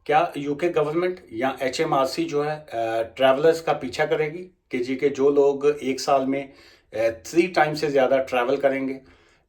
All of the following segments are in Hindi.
क्या यूके गवर्नमेंट या एचएमआरसी जो है ट्रैवलर्स का पीछा करेगी कि जी के जो लोग एक साल में 3 टाइम से ज़्यादा ट्रैवल करेंगे।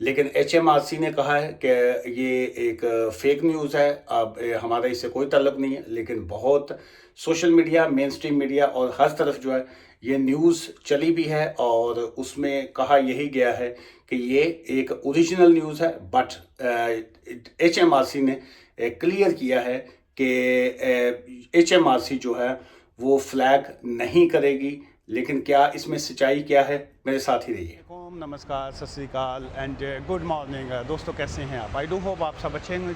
लेकिन एचएमआरसी ने कहा है कि ये एक फेक न्यूज़ है। अब हमारा इससे कोई ताल्लुक नहीं है, लेकिन बहुत social media, main stream media और हर तरफ जो है ये न्यूज़ चली भी है और उसमें कहा यही गया है कि ये एक ओरिजिनल न्यूज़ है। बट एचएमआरसी ने क्लियर किया है कि एचएमआरसी जो है वो फ्लैग नहीं करेगी। लेकिन क्या इसमें सच्चाई क्या है, मेरे साथ ही रहिए। नमस्कार, सत श्री अकाल एंड गुड मॉर्निंग दोस्तों, कैसे हैं आप? आई डू होप आप सब अच्छे हैं।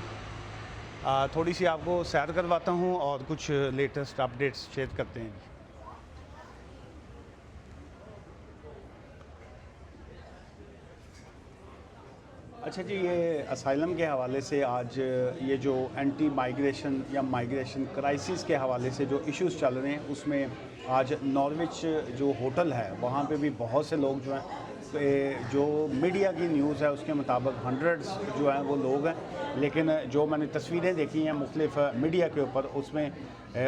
थोड़ी सी आपको सैर करवाता हूं और कुछ लेटेस्ट अपडेट्स शेयर करते हैं। अच्छा जी, ये असाइलम के हवाले से आज ये जो एंटी माइग्रेशन या माइग्रेशन क्राइसिस के हवाले से जो इश्यूज़ चल रहे हैं, उसमें आज नॉर्विच जो होटल है वहाँ पे भी बहुत से लोग जो हैं, जो मीडिया की न्यूज़ है उसके मुताबिक हंड्रेड्स जो हैं वो लोग हैं। लेकिन जो मैंने तस्वीरें देखी हैं मुख्तलिफ मीडिया के ऊपर, उसमें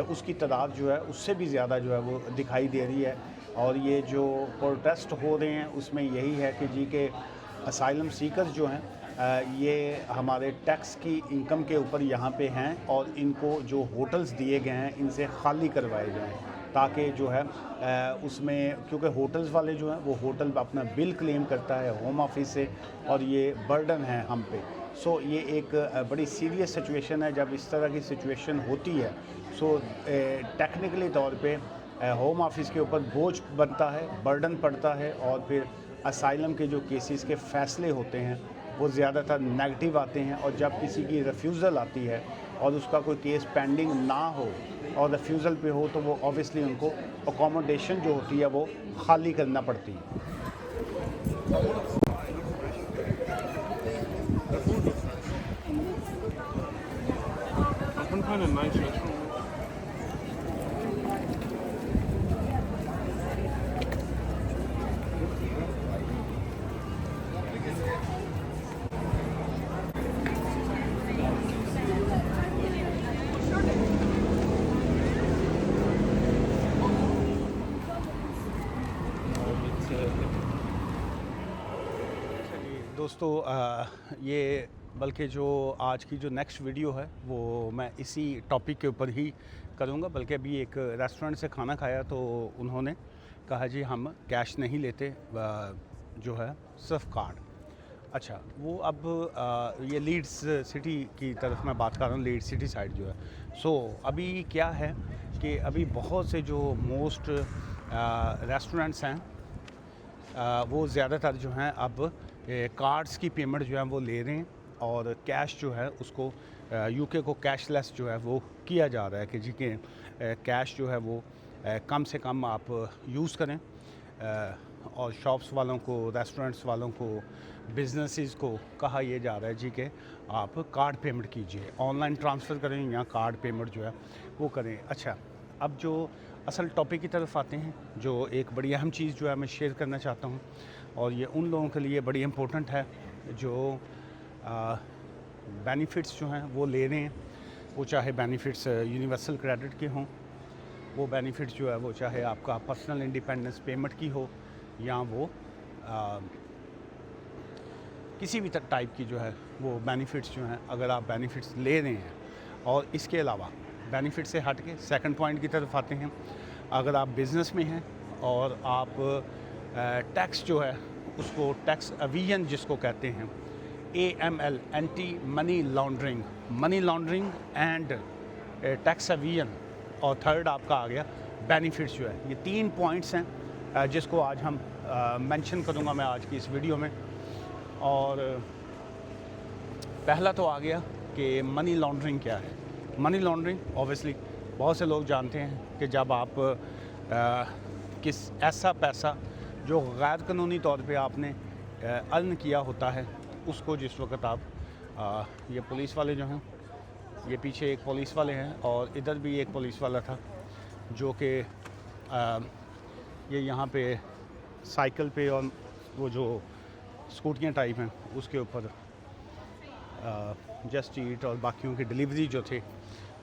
उसकी तादाद जो है उससे भी ज़्यादा जो है वो दिखाई दे रही है। और ये जो प्रोटेस्ट हो रहे हैं उसमें यही है कि जी के असाइलम सीकर्स जो हैं ये हमारे टैक्स की इनकम के ऊपर यहाँ पे हैं और इनको जो होटल्स दिए गए हैं इनसे खाली करवाए जाएँ, ताकि जो है उसमें, क्योंकि होटल्स वाले जो हैं वो होटल अपना बिल क्लेम करता है होम ऑफिस से और ये बर्डन है हम पे। सो ये एक बड़ी सीरियस सिचुएशन है। जब इस तरह की सिचुएशन होती है सो टेक्निकली तौर पे होम ऑफिस के ऊपर बोझ बनता है, बर्डन पड़ता है और फिर असाइलम के जो केसेस के फ़ैसले होते हैं वो ज़्यादातर नेगेटिव आते हैं। और जब किसी की रिफ्यूज़ल आती है और उसका कोई केस पेंडिंग ना हो और रिफ्यूज़ल पे हो तो वो ऑब्वियसली उनको अकोमोडेशन जो होती है वो खाली करना पड़ती है। I couldn't find a nice restaurant. दोस्तों, ये बल्कि जो आज की जो नेक्स्ट वीडियो है वो मैं इसी टॉपिक के ऊपर ही करूँगा। बल्कि अभी एक रेस्टोरेंट से खाना खाया तो उन्होंने कहा जी हम कैश नहीं लेते, जो है सिर्फ कार्ड। अच्छा, वो अब ये लीड्स सिटी की तरफ मैं बात कर रहा हूँ, लीड्स सिटी साइड जो है। सो अभी क्या है कि अभी बहुत से जो मोस्ट रेस्टोरेंट्स हैं वो ज़्यादातर जो हैं अब कार्ड्स की पेमेंट जो है वो ले रहे हैं और कैश जो है उसको यूके को कैशलेस जो है वो किया जा रहा है कि जी के कैश जो है वो कम से कम आप यूज़ करें। और शॉप्स वालों को, रेस्टोरेंट्स वालों को, बिजनेसेस को कहा यह जा रहा है जी कि आप कार्ड पेमेंट कीजिए, ऑनलाइन ट्रांसफ़र करें या कार्ड पेमेंट जो है वो करें। अच्छा, अब जो असल टॉपिक की तरफ आते हैं, जो एक बड़ी अहम चीज़ जो है मैं शेयर करना चाहता हूँ और ये उन लोगों के लिए बड़ी इम्पोर्टेंट है जो बेनिफिट्स जो हैं वो ले रहे हैं। वो चाहे बेनिफिट्स यूनिवर्सल क्रेडिट के हों, वो बेनिफिट्स जो है वो चाहे आपका पर्सनल इंडिपेंडेंस पेमेंट की हो या वो किसी भी टाइप की जो है वो बेनिफिट्स जो हैं, अगर आप बेनिफिट्स ले रहे हैं। और इसके अलावा बेनिफिट से हट के सेकंड पॉइंट की तरफ आते हैं, अगर आप बिज़नेस में हैं और आप टैक्स जो है उसको टैक्स एविजन जिसको कहते हैं, AML, anti money laundering and tax Avision, और थर्ड आपका आ गया बेनिफिट्स जो है। ये 3 पॉइंट्स हैं जिसको आज हम मेंशन करूँगा मैं आज की इस वीडियो में। और पहला तो आ गया कि मनी लॉन्ड्रिंग क्या है। मनी लॉन्ड्रिंग ऑब्वियसली बहुत से लोग जानते हैं कि जब आप किस ऐसा पैसा जो गैर कानूनी तौर पे आपने अर्न किया होता है उसको जिस वक्त आप ये पुलिस वाले जो हैं, ये पीछे एक पुलिस वाले हैं और इधर भी एक पुलिस वाला था जो कि ये यहाँ पे साइकिल पे और वो जो स्कूटियाँ टाइप हैं उसके ऊपर जस्ट ईट और बाकियों की डिलीवरी जो थे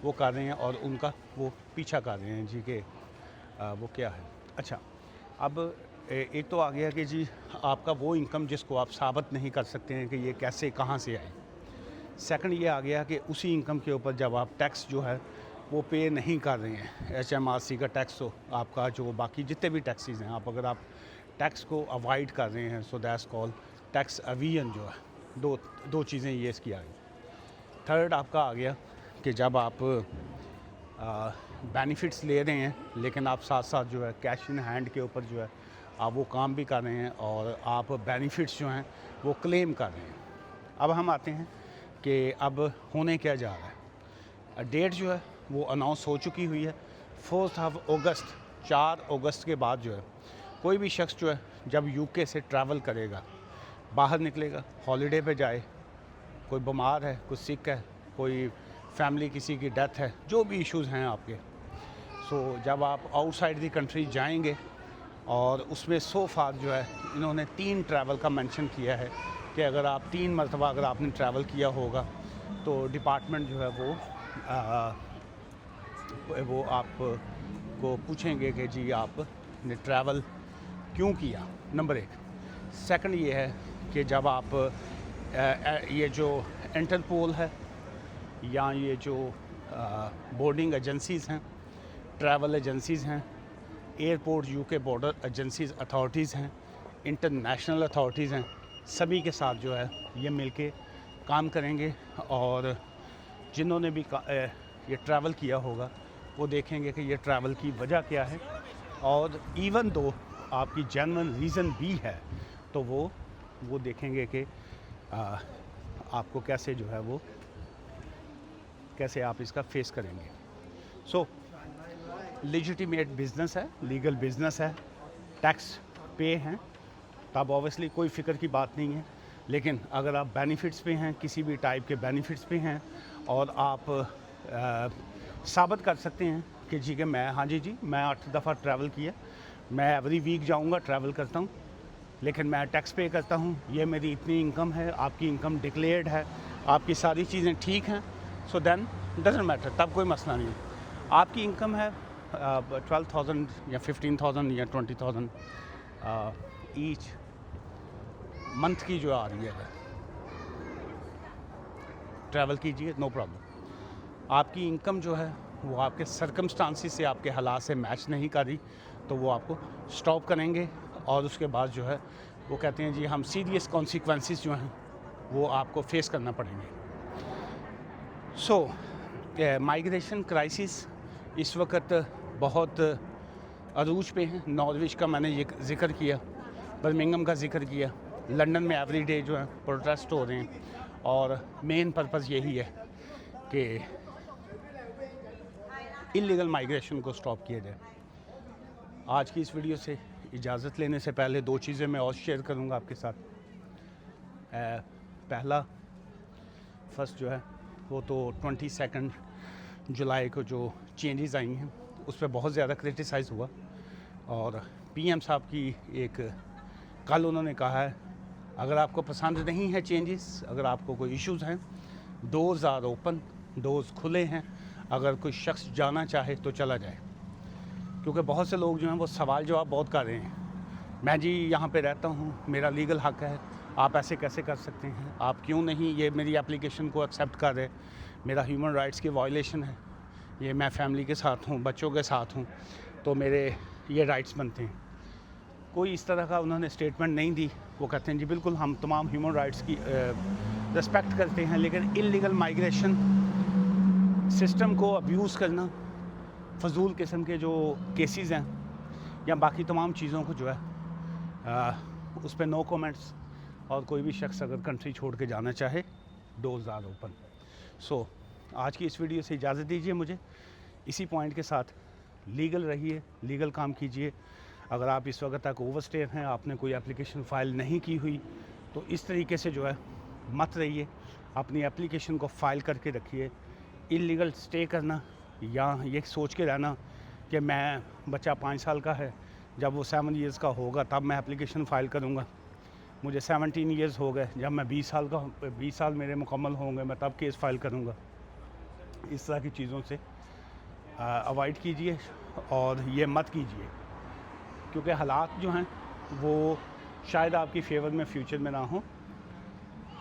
वो कर रहे हैं और उनका वो पीछा कर रहे हैं जी कि वो क्या है। अच्छा, अब एक तो आ गया कि जी आपका वो इनकम जिसको आप साबित नहीं कर सकते हैं कि ये कैसे कहाँ से आई। सेकंड ये आ गया कि उसी इनकम के ऊपर जब आप टैक्स जो है वो पे नहीं कर रहे हैं, HMRC का टैक्स हो, आपका जो बाकी जितने भी टैक्सेस हैं, आप अगर आप टैक्स को अवॉइड कर रहे हैं, so that's call tax Avision जो है। दो चीज़ें ये इसकी आ गई। थर्ड आपका आ गया कि जब आप बेनिफिट्स ले रहे हैं लेकिन आप साथ साथ जो है कैश इन हैंड के ऊपर जो है आप वो काम भी कर रहे हैं और आप बेनिफिट्स जो हैं वो क्लेम कर रहे हैं। अब हम आते हैं कि अब होने क्या जा रहा है। डेट जो है वो अनाउंस हो चुकी हुई है 4 अगस्त, 4 अगस्त के बाद जो है कोई भी शख्स जो है जब UK से ट्रैवल करेगा, बाहर निकलेगा, हॉलीडे पे जाए, कोई बीमार है, कोई सिक है, कोई फैमिली किसी की डेथ है, जो भी इश्यूज़ हैं आपके, सो जब आप आउटसाइड दी कंट्री जाएंगे और उसमें सो फार जो है इन्होंने 3 ट्रैवल का मेंशन किया है कि अगर आप 3 मरतबा अगर आपने ट्रैवल किया होगा तो डिपार्टमेंट जो है वो आपको पूछेंगे कि जी आपने ट्रैवल क्यों किया, नंबर 1। सेकंड ये है कि जब आप ये जो इंटरपोल है या ये जो बोर्डिंग एजेंसीज़ हैं, ट्रैवल एजेंसीज़ हैं, airport UK border agencies authorities हैं, इंटरनेशनल अथॉरिटीज़ हैं, सभी के साथ जो है ये मिलके काम करेंगे और जिन्होंने भी ये ट्रैवल किया होगा वो देखेंगे कि ये ट्रैवल की वजह क्या है और इवन दो आपकी जेन्युइन रीज़न भी है तो वो देखेंगे कि आपको कैसे जो है वो कैसे आप इसका फेस करेंगे। सो लेजिटिमेट बिज़नेस है, लीगल बिज़नेस है, टैक्स पे हैं, तब ऑब्वियसली कोई फ़िक्र की बात नहीं है। लेकिन अगर आप बेनिफिट्स पे हैं, किसी भी टाइप के बेनिफिट्स पे हैं और आप साबित कर सकते हैं कि जी कि मैं 8 दफ़ा ट्रैवल किया, मैं एवरी वीक जाऊंगा, ट्रैवल करता हूं, लेकिन मैं टैक्स पे करता हूं, ये मेरी इतनी इनकम है, आपकी इनकम डिक्लेयर्ड है, आपकी सारी चीज़ें ठीक हैं, सो देन डजंट मैटर, तब कोई मसला नहीं। आपकी इनकम है 12,000 या 15,000 या 20,000 ईच मंथ की जो आ रही है, ट्रैवल कीजिए, नो प्रॉब्लम। आपकी इनकम जो है वो आपके सर्कमस्टांसिस से, आपके हालात से मैच नहीं कर रही तो वो आपको स्टॉप करेंगे और उसके बाद जो है वो कहते हैं जी हम सीरियस कॉन्सिक्वेंसेस जो हैं वो आपको फेस करना पड़ेंगे। सो माइग्रेशन क्राइसिस इस वक्त बहुत अरूज पे हैं। नॉर्विच का मैंने ये जिक्र किया, बर्मिंघम का जिक्र किया, लंदन में एवरी डे जो है प्रोटेस्ट हो रहे हैं और मेन पर्पस यही है कि इलीगल माइग्रेशन को स्टॉप किया जाए। आज की इस वीडियो से इजाज़त लेने से पहले 2 चीज़ें मैं और शेयर करूंगा आपके साथ। पहला फर्स्ट जो है वो तो 22 जुलाई को जो चेंजेस आई हैं उस पर बहुत ज़्यादा क्रिटिसाइज़ हुआ और PM साहब की एक कल उन्होंने कहा है अगर आपको पसंद नहीं है चेंजेस, अगर आपको कोई इश्यूज़ हैं, डोर्स आर ओपन, डोर्स खुले हैं, अगर कोई शख्स जाना चाहे तो चला जाए। क्योंकि बहुत से लोग जो हैं वो सवाल जवाब बहुत कर रहे हैं, मैं जी यहाँ पे रहता हूँ, मेरा लीगल हक है, आप ऐसे कैसे कर सकते हैं, आप क्यों नहीं ये मेरी एप्लीकेशन को एक्सेप्ट कर रहे, मेरा ह्यूमन राइट्स की वायलेशन है, ये मैं फैमिली के साथ हूँ, बच्चों के साथ हूँ, तो मेरे ये राइट्स बनते हैं। कोई इस तरह का उन्होंने स्टेटमेंट नहीं दी। वो कहते हैं जी बिल्कुल हम तमाम ह्यूमन राइट्स की रिस्पेक्ट करते हैं, लेकिन इलीगल माइग्रेशन सिस्टम को अब्यूज़ करना, फजूल किस्म के जो केसेस हैं या बाकी तमाम चीज़ों को जो है उस पर नो कमेंट्स, और कोई भी शख्स अगर कंट्री छोड़ के जाना चाहे डोर्स आर ओपन। सो आज की इस वीडियो से इजाज़त दीजिए मुझे। इसी पॉइंट के साथ लीगल रहिए, लीगल काम कीजिए। अगर आप इस वक्त तक ओवरस्टे हैं, आपने कोई एप्लीकेशन फ़ाइल नहीं की हुई तो इस तरीके से जो है मत रहिए, अपनी एप्लीकेशन को फ़ाइल करके रखिए। इलीगल स्टे करना या ये सोच के रहना कि मैं बच्चा 5 साल का है, जब वो 7 ईयर्स का होगा तब मैं एप्लीकेशन फ़ाइल करूँगा, मुझे 17 ईयर्स हो गए, जब मैं 20 साल मेरे मुकम्मल होंगे मैं तब केस फ़ाइल करूँगा, इस तरह की चीज़ों से अवॉइड कीजिए और ये मत कीजिए, क्योंकि हालात जो हैं वो शायद आपकी फेवर में फ्यूचर में ना हो।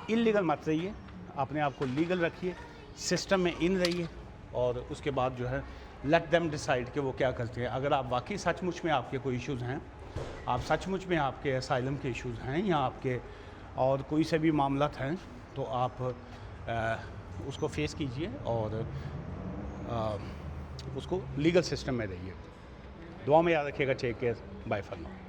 इलीगल मत रहिए, अपने आप को लीगल रखिए, सिस्टम में इन रहिए और उसके बाद जो है लेट देम डिसाइड कि वो क्या करते हैं। अगर आप वाकई सचमुच में आपके कोई इश्यूज़ हैं, आप सचमुच में आपके असाइलम के इश्यूज़ हैं या आपके और कोई से भी मामला हैं, तो आप उसको फेस कीजिए और उसको लीगल सिस्टम में रहिए। दुआ में याद रखिएगा। Take care, bye for now.